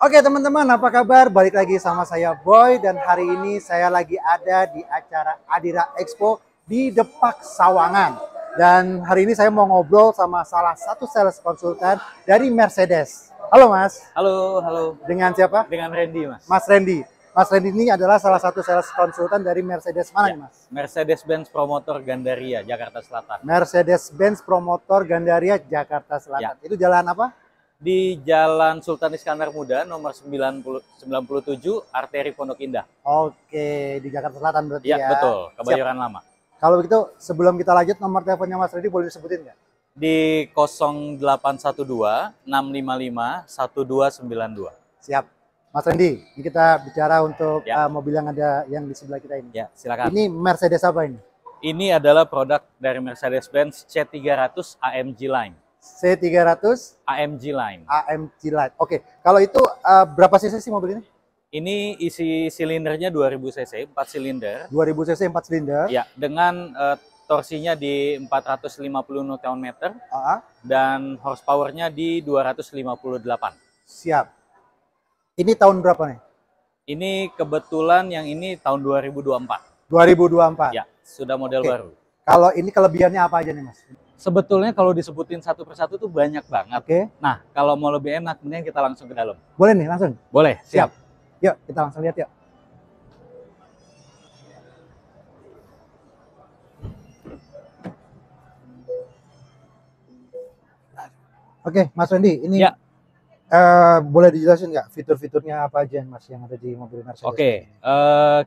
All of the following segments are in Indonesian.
Oke teman-teman, apa kabar? Balik lagi sama saya Boy dan hari ini saya lagi ada di acara Adira Expo di Depak Sawangan. Dan hari ini saya mau ngobrol sama salah satu sales konsultan dari Mercedes. Halo Mas. Halo, halo. Dengan siapa? Dengan Randy, Mas. Mas Randy. Mas Randy ini adalah salah satu sales konsultan dari Mercedes mana Ya, nih Mas? Mercedes-Benz Promotor Gandaria, Jakarta Selatan. Mercedes-Benz Promotor Gandaria, Jakarta Selatan. Ya. Itu jalan apa? Di Jalan Sultan Iskandar Muda, nomor 97, arteri Pondok Indah. Oke, di Jakarta Selatan berarti ya? Ya, betul. Kebayoran Lama. Kalau begitu, sebelum kita lanjut, nomor teleponnya Mas Randy boleh disebutin nggak? Di 0812-655-1292. Siap. Mas Randy, ini kita bicara untuk Ya. mobil yang ada yang di sebelah kita ini. Ya, silakan. Ini Mercedes apa ini? Ini adalah produk dari Mercedes-Benz C300 AMG Line. C300 AMG Line. AMG Line. Oke, kalau itu berapa cc sih mobil ini? Ini isi silindernya 2000 cc, 4 silinder. 2000 cc 4 silinder. Ya, dengan torsinya di 450 Nm Ah, dan horsepower-nya di 258. siap. Ini tahun berapa nih? Ini kebetulan yang ini tahun 2024. 2024. Ya, sudah model Oke. baru. Kalau ini kelebihannya apa aja nih Mas? Sebetulnya kalau disebutin satu persatu tuh banyak banget. Oke, Nah, kalau mau lebih enak, mending kita langsung ke dalam. boleh nih langsung? Boleh, siap. Yuk, kita langsung lihat yuk. Oke, Mas Randy, ini Ya. boleh dijelasin nggak fitur-fiturnya apa aja Mas yang ada di mobil Mercedes? Oke,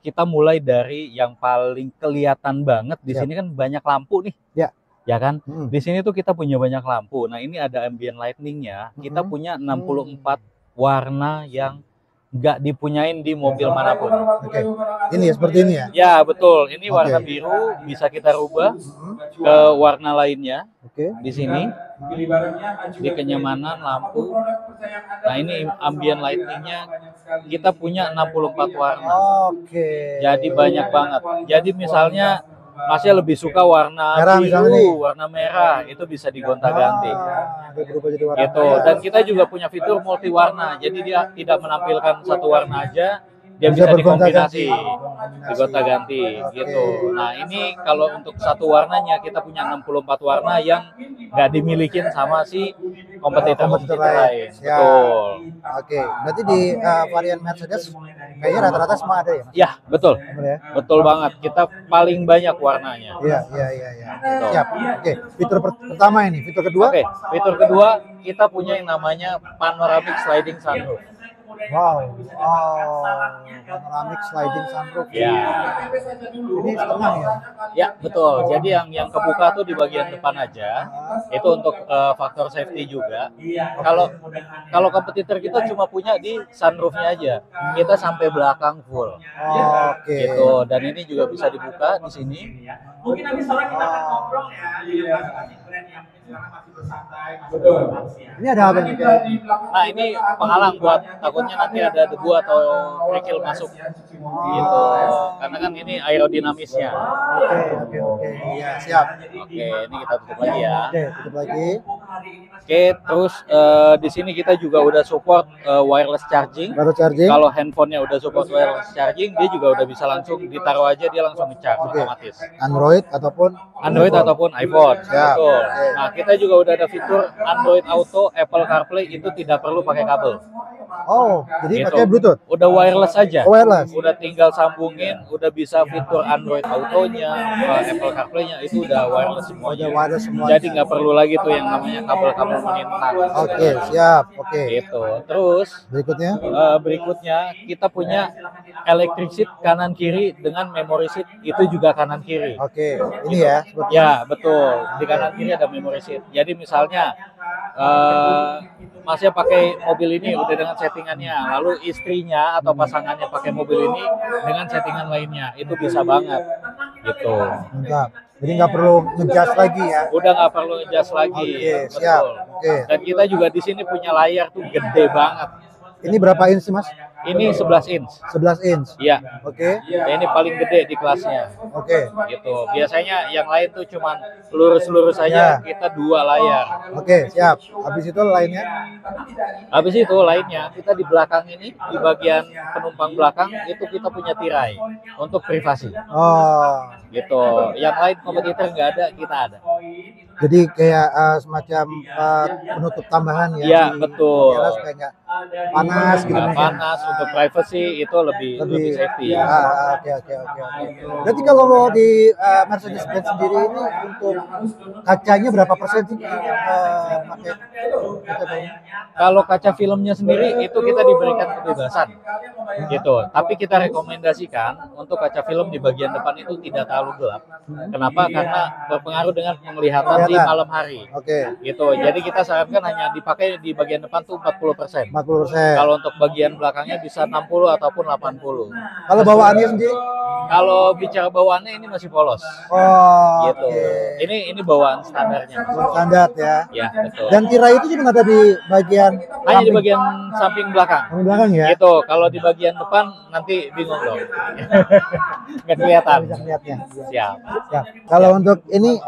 kita mulai dari yang paling kelihatan banget. Di Siap. sini kan banyak lampu nih. Ya. Ya kan? Mm. Di sini tuh kita punya banyak lampu. Nah, ini ada ambient lighting-nya. Kita Mm. punya 64 warna yang nggak dipunyain di mobil manapun. Oke, ini ya seperti ini ya? Ya, betul. Ini warna Oke. biru, bisa kita rubah Mm. ke warna lainnya. Oke. Di sini, di kenyamanan lampu. Nah, ini ambient lighting-nya kita punya 64 warna. Oke. Jadi banyak banget. Jadi misalnya Masnya lebih suka warna Merah misalnya nih. biru, warna merah, itu bisa digonta-ganti. Dia berubah jadi warna Gitu. merah. Dan kita juga punya fitur multi warna. Jadi dia tidak menampilkan satu warna aja, dia Bisa bisa bergonta-ganti. dikombinasi, digonta-ganti Oke. gitu. Nah, ini kalau untuk satu warnanya kita punya 64 warna yang nggak dimilikin sama si kompetitor-kompetitor lain. Ya. Betul. Oke, berarti di varian Mercedes kayaknya rata-rata semua ada ya Mas? Ya, betul. Bener ya? Betul banget. Kita paling banyak warnanya. Iya, iya, iya, iya. Betul. Siap. Oke, fitur pertama ini, fitur kedua. Oke, fitur kedua kita punya yang namanya panoramic sliding sunroof. Wow. Oh, panoramic sliding sunroof. Ya. Ini setengah ya? Ya, betul. Jadi yang kebuka tuh di bagian depan aja. Itu untuk faktor safety juga. Kalau kompetitor kita cuma punya di sunroofnya aja. Kita sampai belakang full. Oke. Gitu. Dan ini juga bisa dibuka di sini. Mungkin nanti sore kita akan ngobrol ya di brand yang sekarang masih bersantai, masih bersantai. Ini ada apa nih? Nah, ini penghalang buat takutnya nanti ada debu atau kerikil masuk. Gitu. Karena kan ini aerodinamisnya. Oke, oke, oke. Iya, siap. Oke, ini kita tutup lagi ya. Oke, tutup lagi. Oke, terus di sini kita juga udah support wireless charging. Baru charging. Kalau handphonenya udah support wireless charging, dia juga udah bisa langsung ditaruh aja, dia langsung ngecharge Oke. otomatis. Android ataupun Android ataupun iPhone. Siap. Betul. Oke. Nah, kita juga udah ada fitur Android Auto, Apple CarPlay itu tidak perlu pakai kabel. Oh, jadi Gitu. pakai Bluetooth. Udah wireless aja. Wireless. Udah tinggal sambungin, udah bisa fitur Android Autonya, Apple CarPlay-nya itu udah wireless Udah semuanya. wireless semua. Jadi nggak perlu lagi tuh yang namanya kabel-kabel melintang. Oke, siap. Oke. Gitu. Terus Berikutnya. berikutnya kita punya electric seat kanan kiri dengan memory seat itu juga kanan kiri. Oke, ini ya. Seperti Ya, betul. Di kanan kiri ada memory seat. Jadi misalnya Masnya pakai mobil ini udah dengan settingannya, lalu istrinya atau pasangannya pakai mobil ini dengan settingan lainnya, itu bisa banget. Gitu. Mantap. Jadi nggak perlu ngejas lagi ya. Udah nggak perlu adjust lagi. Oke, Betul. siap. Oke. Dan kita juga di sini punya layar tuh gede banget. Ini berapa inch sih, Mas? Ini 11 inch. 11 inch. Iya. Oke. Ya, ini paling gede di kelasnya. Oke. Gitu. Biasanya yang lain tuh cuman lurus-lurus saja, Ya. kita 2 layar. Oke, siap. Habis itu lainnya? Habis itu lainnya kita di belakang ini, di bagian penumpang belakang itu kita punya tirai untuk privasi. Oh. Gitu. Yang lain kompetitor nggak ada, kita ada. Jadi kayak semacam penutup tambahan ya. Iya, di betul. daerah supaya nggak panas gitu. Nggak Mas, ya. panas, untuk privacy itu lebih safety. Oke. Berarti kalau mau di Mercedes-Benz sendiri ini untuk kacanya berapa persen sih pakai kaca film? Kalau kaca filmnya sendiri itu kita diberikan kebebasan, gitu. Tapi kita rekomendasikan untuk kaca film di bagian depan itu tidak terlalu gelap. Kenapa? Karena berpengaruh dengan penglihatan di malam hari. Oke. Gitu. Jadi kita sarankan hanya dipakai di bagian depan tuh 40%. 40%. Kalau untuk bagian belakangnya bisa 60 ataupun 80. Kalau bawaannya sendiri? Kalau bicara bawaannya ini masih polos. Oh, Gitu. Ini bawaan standarnya. standar ya. Ya, betul. Dan tirai itu cuma ada di bagian Hanya di bagian samping belakang. samping belakang ya. Gitu. Kalau di bagian depan nanti bingung dong. Nggak kelihatan. Bisa lihatnya. Siap. Ya. Kalau untuk ini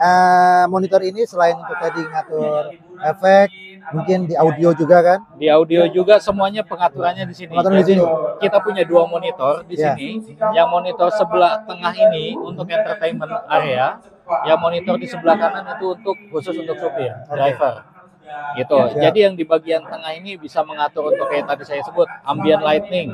monitor ini selain untuk tadi ngatur efek, mungkin di audio juga kan? Di audio juga semuanya pengaturannya di sini. Pengaturan di sini. Kita punya 2 monitor di Ya. sini. Yang monitor sebelah tengah ini untuk entertainment area, yang monitor di sebelah kanan itu untuk khusus untuk supir, driver. Gitu. Siap. Jadi yang di bagian tengah ini bisa mengatur untuk kayak tadi saya sebut ambient lighting,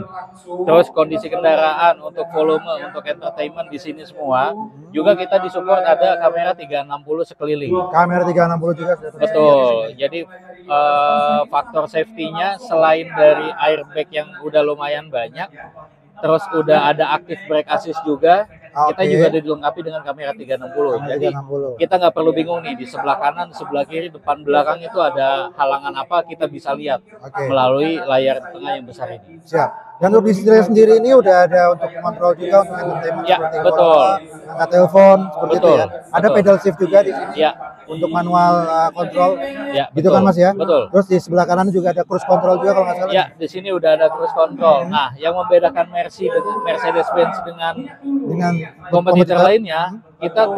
terus kondisi kendaraan, untuk volume, untuk entertainment di sini semua. Juga kita disupport ada kamera 360 sekeliling. Kamera 360 juga sudah tersedia. Betul. Jadi faktor safety-nya selain dari airbag yang udah lumayan banyak, terus udah ada active brake assist juga. Kita Oke. juga dilengkapi dengan kamera 360. Kamera Jadi 360. kita nggak perlu bingung nih di sebelah kanan, sebelah kiri, depan, belakang itu ada halangan apa, kita bisa lihat Oke. melalui layar tengah yang besar ini. Siap. Dan untuk display sendiri ini udah ada untuk kontrol juga untuk entertainment Ya, seperti betul. angkat telepon seperti itu Betul, ya. Ada betul. pedal shift juga di sini. Ya, Untuk manual kontrol. ya, Gitu betul. kan Mas ya? Betul. Terus di sebelah kanan juga ada cruise control juga kalau nggak salah. Ya, di sini udah ada cruise control. Nah, yang membedakan Mercedes-Benz dengan Dengan kompetitor lainnya, kita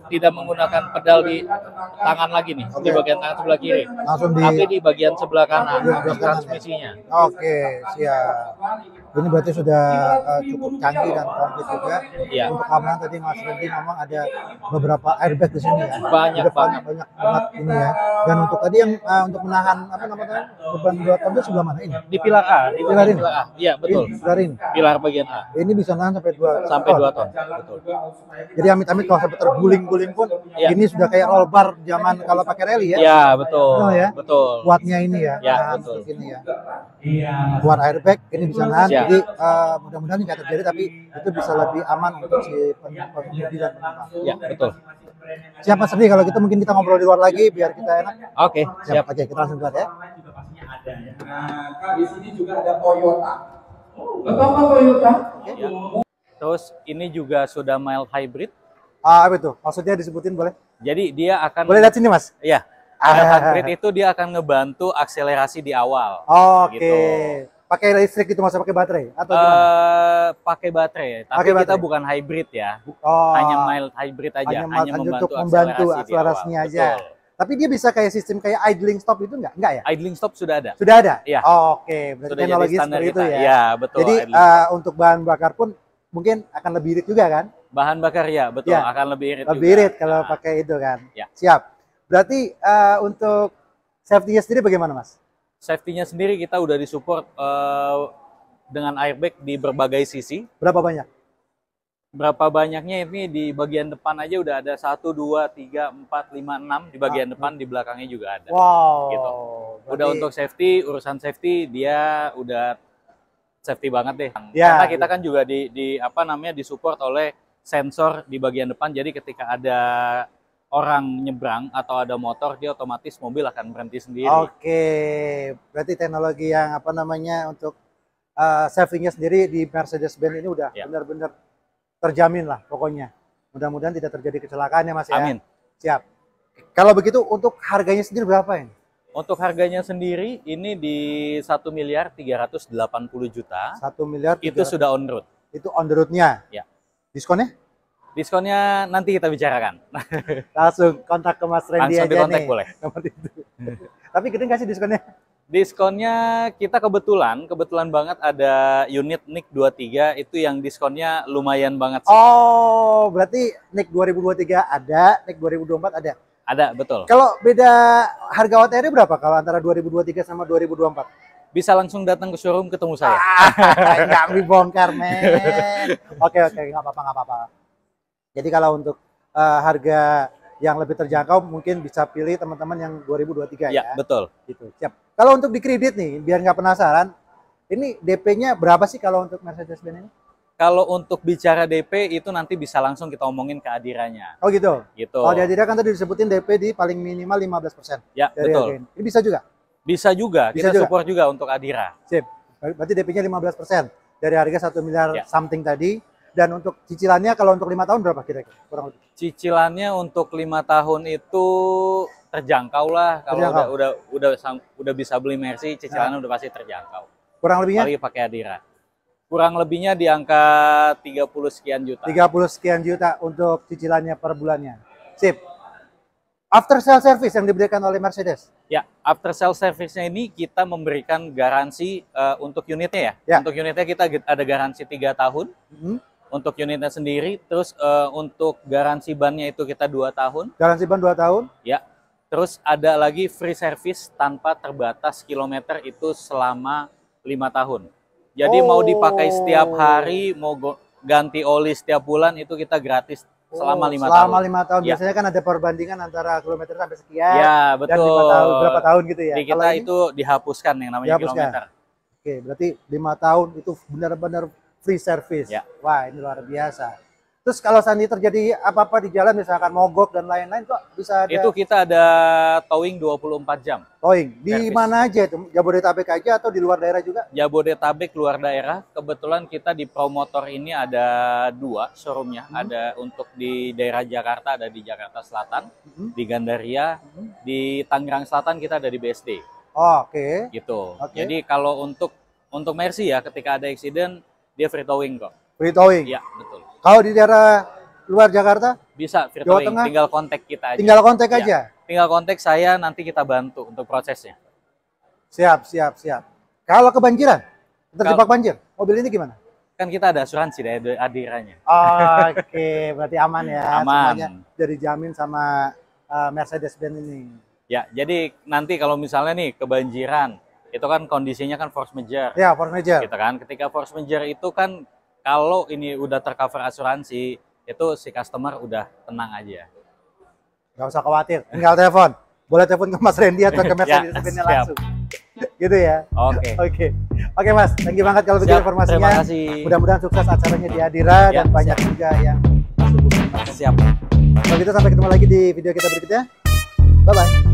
tidak menggunakan pedal di tangan lagi nih, di bagian tangan sebelah kiri, langsung di tapi di bagian sebelah kanan, Di sebelah di kanan, transmisinya. Oke, siap. Ini berarti sudah cukup canggih dan komplit juga. Iya. Untuk keamanan tadi Mas Randy ngomong ada beberapa airbag di sini ya. Banyak Di depan banget. banyak banget ini ya. Dan untuk tadi yang untuk menahan apa namanya beban 2 ton itu sebelah mana ini? Di pilar A, di Pilar bagian ini? pilar A. Iya, betul. Ini, sebelah ini. Pilar bagian A. Ini bisa nahan sampai 2 Sampai 2 ton. Betul. Jadi amit-amit kalau sampai terguling-guling pun Iya. ini sudah kayak roll bar zaman kalau pakai rally ya. Iya, betul. Betul ya? Betul. Kuatnya ini ya. Ya, nahan betul. seperti ini ya. Buat airbag ini bisa nahan. Siap. Jadi mudah-mudahan nggak terjadi tapi itu bisa lebih aman untuk si pengemudi dan penumpang. Ya, betul. Siap Mas Randy, kalau gitu mungkin kita ngobrol di luar lagi biar kita enak. Oke, siap. Oke, kita langsung keluar ya. Nah, di sini juga ada Toyota. Betul nggak Toyota? Ya. Terus ini juga sudah mild hybrid. Apa itu? Maksudnya disebutin boleh? Jadi dia akan Boleh lihat sini Mas? Iya. Mild hybrid itu dia akan ngebantu akselerasi di awal. Oke. Gitu. Pakai listrik itu Mas, pakai baterai atau gimana? Pakai baterai, tapi Pakai kita baterai. bukan hybrid ya. Oh. Hanya mild hybrid aja, hanya untuk membantu akselerasinya di awal. aja. Betul. Tapi dia bisa kayak sistem kayak idling stop itu enggak ya? Idling stop sudah ada. Sudah ada? Iya. Oke, berarti Sudah jadi teknologi standar seperti kita. itu ya. Iya, betul. Jadi idling. untuk bahan bakar pun mungkin akan lebih irit juga kan? Bahan bakar ya, betul, Ya. akan lebih irit Lebih juga. irit kalau Nah, pakai itu kan. Ya. Siap. Berarti untuk safety-nya sendiri bagaimana Mas? Safety-nya sendiri kita udah disupport dengan airbag di berbagai sisi. Berapa banyak? Berapa banyaknya ini di bagian depan aja udah ada 1, 2, 3, 4, 5, 6 di bagian depan, di belakangnya juga ada. Wow. Gitu. Udah Berarti- untuk safety, urusan safety dia udah safety banget deh. Ya, Karena kita kan juga di apa namanya disupport oleh sensor di bagian depan. Jadi ketika ada orang nyebrang atau ada motor, dia otomatis mobil akan berhenti sendiri. Oke, berarti teknologi yang apa namanya untuk safety-nya sendiri di Mercedes-Benz ini udah Ya. benar-benar terjamin lah pokoknya. Mudah-mudahan tidak terjadi kecelakaan ya Mas ya. Amin. Siap. Kalau begitu untuk harganya sendiri berapa ini? Untuk harganya sendiri ini di 1.380.000.000. 1 miliar. Itu sudah on road. Itu on the road-nya. Ya. Diskonnya? Diskonnya nanti kita bicarakan. Langsung kontak ke Mas Randy Langsung aja dikontak nih. boleh. Nomor itu. Tapi gede nggak sih diskonnya? Diskonnya kita kebetulan banget ada unit NIK 23 itu yang diskonnya lumayan banget sih. Oh, berarti NIK 2023 ada, NIK 2024 ada. Ada, betul. Kalau beda harga OTR berapa kalau antara 2023 sama 2024? Bisa langsung datang ke showroom ketemu saya. Nggak dibongkar, men. Oke, nggak apa-apa. Jadi kalau untuk harga yang lebih terjangkau mungkin bisa pilih teman-teman yang 2023 ya. Ya, betul. Gitu. Siap. Kalau untuk di kredit nih, biar nggak penasaran, ini DP-nya berapa sih kalau untuk Mercedes-Benz ini? Kalau untuk bicara DP itu nanti bisa langsung kita omongin ke adirannya. Oh gitu? Gitu. Oh, di Adira kan tadi disebutin DP di paling minimal 15%. Ya, dari betul. harga ini. Ini bisa juga? Bisa juga, Bisa kita juga? support juga untuk Adira. Sip. Berarti DP-nya 15% dari harga 1 miliar Ya. something tadi. Dan untuk cicilannya kalau untuk 5 tahun berapa kira-kira? Kurang lebih. Cicilannya untuk 5 tahun itu terjangkau lah. Kalau Terjangkau. udah bisa beli Mercy, cicilannya udah pasti terjangkau. Kurang lebihnya? Apalagi pakai Adira. Kurang lebihnya di angka 30 sekian juta. 30 sekian juta untuk cicilannya per bulannya. Sip. After sale service yang diberikan oleh Mercedes. Ya, after sale service-nya ini kita memberikan garansi untuk unitnya ya. Ya. Untuk unitnya kita ada garansi 3 tahun. Untuk unitnya sendiri, terus untuk garansi bannya itu kita 2 tahun. Garansi ban 2 tahun. Ya. Terus ada lagi free service tanpa terbatas kilometer itu selama 5 tahun. Jadi mau dipakai setiap hari, mau ganti oli setiap bulan itu kita gratis selama 5 tahun. Selama 5 tahun. Ya. Biasanya kan ada perbandingan antara kilometer sampai sekian. Ya, Dan 5 tahun, betul. berapa tahun gitu ya. Di Kalau kita ini- itu dihapuskan yang namanya Dihapuskan. kilometer. Oke, berarti 5 tahun itu benar-benar free service. Ya. Wah, ini luar biasa. Terus kalau sandi terjadi apa-apa di jalan, misalkan mogok dan lain-lain, kok bisa ada Itu kita ada towing 24 jam. towing? Di Servis. mana aja itu? Jabodetabek aja atau di luar daerah juga? Jabodetabek luar daerah, kebetulan kita di Promotor ini ada 2 showroomnya. Ada untuk di daerah Jakarta, ada di Jakarta Selatan, di Gandaria, di Tangerang Selatan kita ada di BSD. Oh, oke. Gitu. Oke. Jadi kalau untuk Mercy ya, ketika ada accident, dia free towing kok. Free towing. Iya, betul. Kalau di daerah luar Jakarta, Bisa free Jawa towing, Tengah? tinggal kontak kita aja. tinggal kontak Ya. aja. Tinggal kontak saya, nanti kita bantu untuk prosesnya. Siap. Kalau kebanjiran, terjebak banjir, mobil ini gimana? Kan kita ada asuransi dari Adiranya. Oke, berarti aman ya. Aman. Semuanya dari jamin sama Mercedes-Benz ini. Ya, jadi nanti kalau misalnya nih kebanjiran, itu kan kondisinya kan force majeure. Ya, force majeure. Gitu kan. Ketika force majeure itu kan kalau ini udah tercover asuransi, itu si customer udah tenang aja. Nggak usah khawatir, tinggal telepon. Boleh telepon ke Mas Randy atau ke Mercedes-Benz siap. langsung. Gitu ya. Oke. Oke Mas, thank you banget kalau begitu Siap, informasinya. terima kasih. Mudah-mudahan sukses acaranya di Adira Ya, dan banyak juga yang masuk. Siap. Kalau gitu sampai ketemu lagi di video kita berikutnya. Bye-bye.